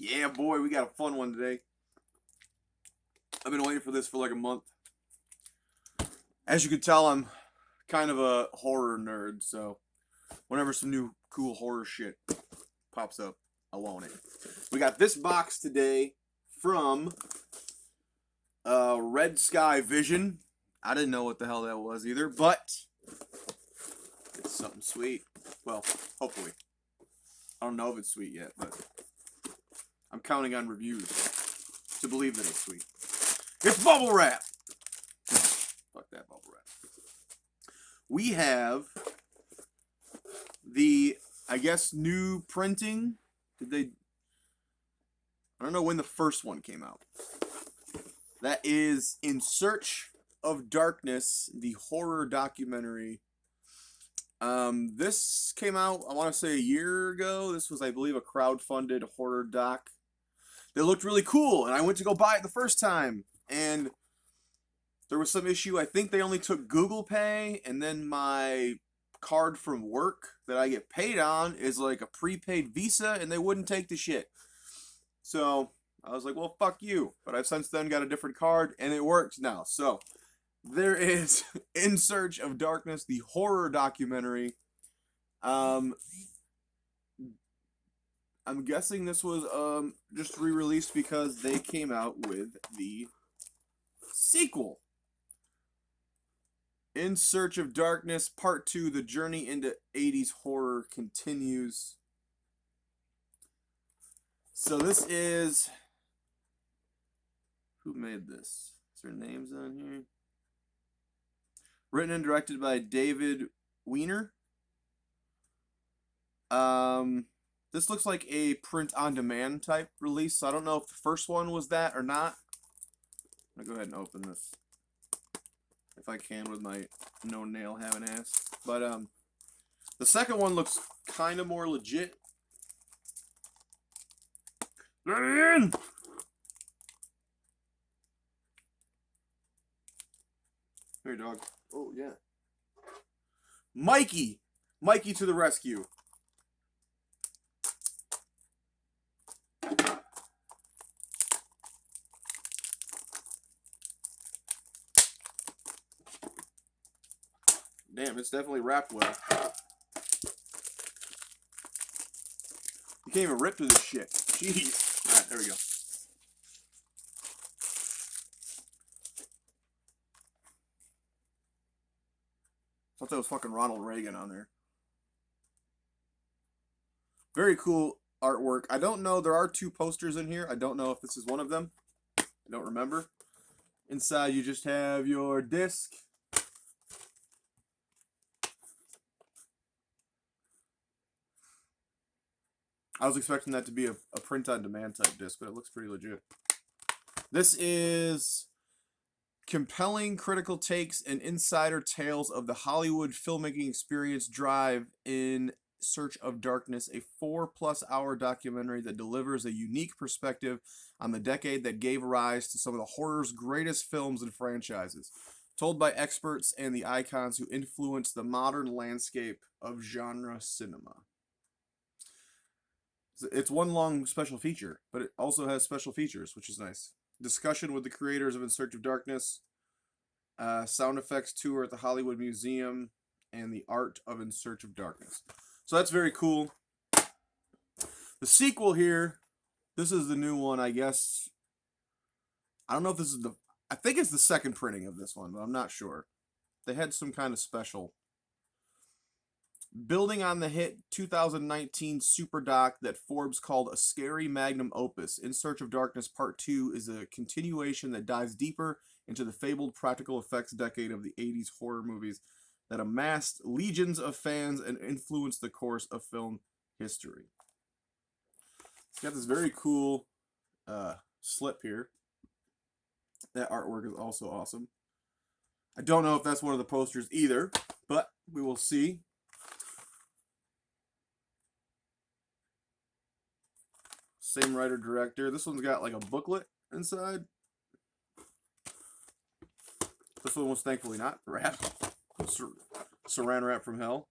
Yeah, boy, we got a fun one today. I've been waiting for this for like a month. As you can tell, I'm kind of a horror nerd, so whenever some new cool horror shit pops up, I want it. We got this box today from Red Sky Vision. I didn't know what the hell that was either, but it's something sweet. Well, hopefully. I don't know if it's sweet yet, but I'm counting on reviews to believe that it's sweet. It's bubble wrap. Fuck that bubble wrap. We have the, I guess, new printing. I don't know when the first one came out. That is In Search of Darkness, the horror documentary. This came out, I want to say, a year ago. This was, I believe, a crowdfunded horror doc. They looked really cool, and I went to go buy it the first time, and there was some issue. I think they only took Google Pay, and then my card from work that I get paid on is like a prepaid Visa, and they wouldn't take the shit. So I was like, well, fuck you. But I've since then got a different card, and it works now. So there is In Search of Darkness, the horror documentary. I'm guessing this was just re-released because they came out with the sequel. In Search of Darkness Part 2, The Journey into 80s Horror continues. So this is... Who made this? Is there names on here? Written and directed by David Weiner. This looks like a print-on-demand type release. So I don't know if the first one was that or not. I'm going to go ahead and open this. If I can with my no-nail having ass. But, the second one looks kind of more legit. Let it in! Here, dog. Oh, yeah. Mikey! Mikey to the rescue. Damn, it's definitely wrapped well. You can't even rip through this shit. Jeez. Alright, there we go. Thought that was fucking Ronald Reagan on there. Very cool artwork. I don't know. There are 2 posters in here. I don't know if this is one of them. I don't remember. Inside, you just have your disc. I was expecting that to be a print-on-demand type disc, but it looks pretty legit. This is compelling critical takes and insider tales of the Hollywood filmmaking experience. Drive In Search of Darkness, a 4+ hour documentary that delivers a unique perspective on the decade that gave rise to some of the horror's greatest films and franchises, told by experts and the icons who influenced the modern landscape of genre cinema. It's one long special feature, but it also has special features, which is nice. Discussion with the creators of In Search of Darkness, sound effects tour at the Hollywood Museum, and the art of In Search of Darkness. So that's very cool. The sequel here, this is the new one, I guess. I don't know if this is I think it's the second printing of this one, but I'm not sure. They had some kind of special. Building on the hit 2019 super doc that Forbes called a scary magnum opus, In Search of Darkness Part 2 is a continuation that dives deeper into the fabled practical effects decade of the 80s horror movies that amassed legions of fans and influenced the course of film history. It's got this very cool slip here. That artwork is also awesome. I don't know if that's one of the posters either, but we will see. Same writer-director. This one's got like a booklet inside. This one was thankfully not wrapped. Saran wrap from hell.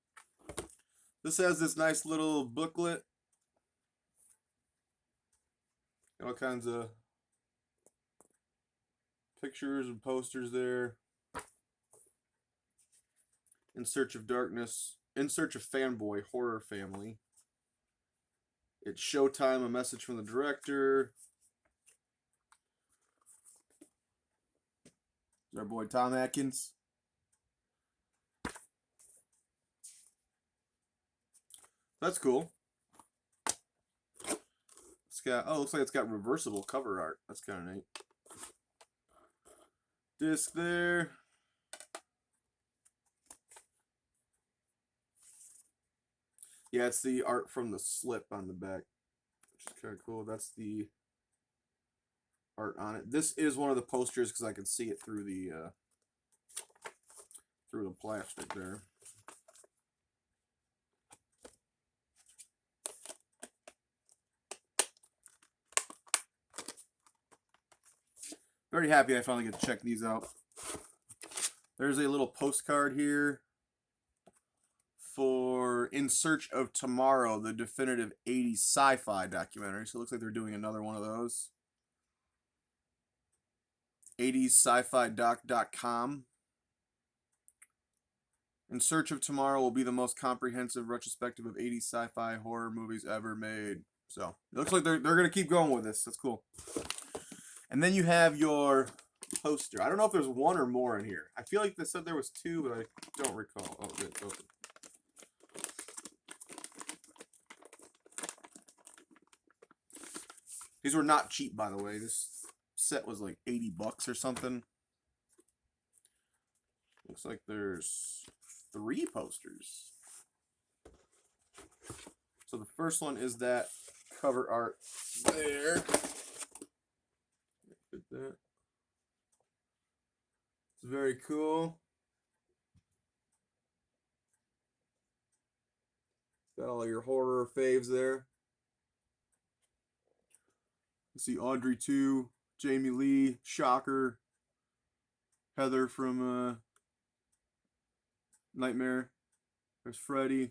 This has this nice little booklet. Got all kinds of pictures and posters there. In Search of Darkness. In Search of Fanboy Horror Family. It's Showtime, a message from the director. There's our boy Tom Atkins. That's cool. It's got, oh, looks like it's got reversible cover art. That's kind of neat. Disc there. Yeah, it's the art from the slip on the back, which is kind of cool. That's the art on it. This is one of the posters because I can see it through the plastic there. Very happy I finally get to check these out. There's a little postcard here for In Search of Tomorrow, the definitive 80s sci-fi documentary. So it looks like they're doing another one of those. 80sscifidoc.com. In Search of Tomorrow will be the most comprehensive retrospective of 80s sci-fi horror movies ever made. So it looks like they're going to keep going with this. That's cool. And then you have your poster. I don't know if there's one or more in here. I feel like they said there was two, but I don't recall. Oh, good. Open. These were not cheap, by the way. This set was like $80 or something. Looks like there's 3 posters. So the first one is that cover art there. Fit that. It's very cool. Got all your horror faves there. You see Audrey 2, Jamie Lee, Shocker, Heather from Nightmare. There's Freddy.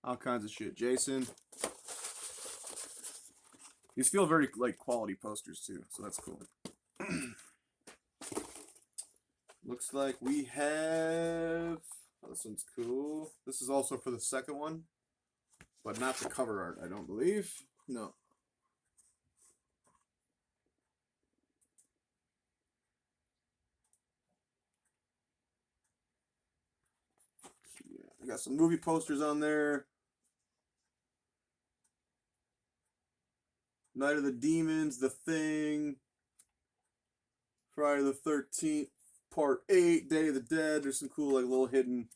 All kinds of shit. Jason. These feel very like quality posters too, so that's cool. Looks like we have, oh, this one's cool. This is also for the second one, but not the cover art, I don't believe. No. Yeah, I got some movie posters on there. Night of the Demons, The Thing, Friday the 13th, Part 8, Day of the Dead. There's some cool like little hidden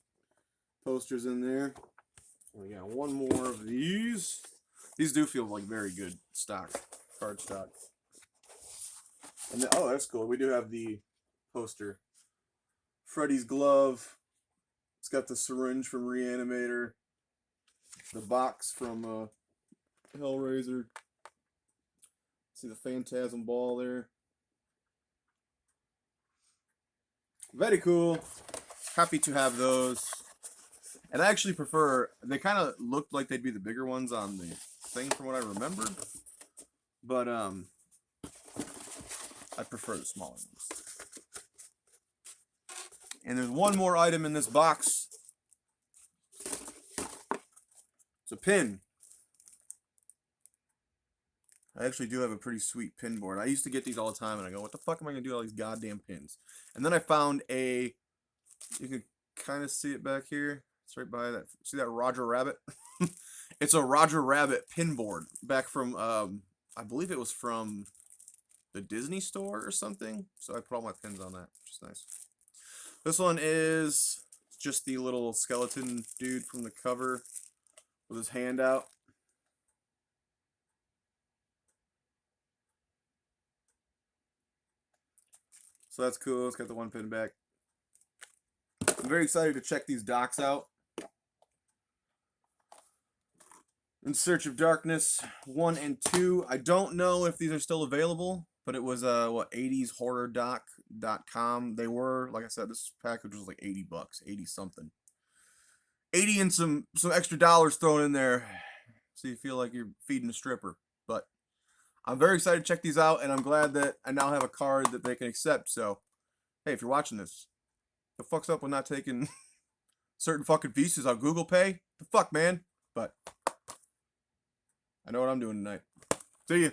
posters in there. We got one more of these. These do feel like very good stock, card stock. And then, oh, that's cool. We do have the poster. Freddy's glove. It's got the syringe from Reanimator. The box from Hellraiser. See the Phantasm ball there. Very cool. Happy to have those. And I actually prefer, they kind of looked like they'd be the bigger ones on the thing from what I remembered. But I prefer the smaller ones. And there's one more item in this box. It's a pin. I actually do have a pretty sweet pin board. I used to get these all the time, and I go, what the fuck am I going to do with all these goddamn pins? And then I found a, you can kind of see it back here. It's right by that. See that Roger Rabbit? It's a Roger Rabbit pin board back from, I believe it was from the Disney store or something. So I put all my pins on that, which is nice. This one is just the little skeleton dude from the cover with his hand out. So that's cool. It's got the one pin back. I'm very excited to check these docs out. In Search of Darkness 1 and 2. I don't know if these are still available, but it was 80shorrordoc.com. They were, like I said, this package was like $80, 80 something. 80 and some extra dollars thrown in there, so you feel like you're feeding a stripper. But I'm very excited to check these out, and I'm glad that I now have a card that they can accept. So, hey, if you're watching this, the fuck's up with not taking certain fucking Visas on Google Pay? The fuck, man? But I know what I'm doing tonight. See ya.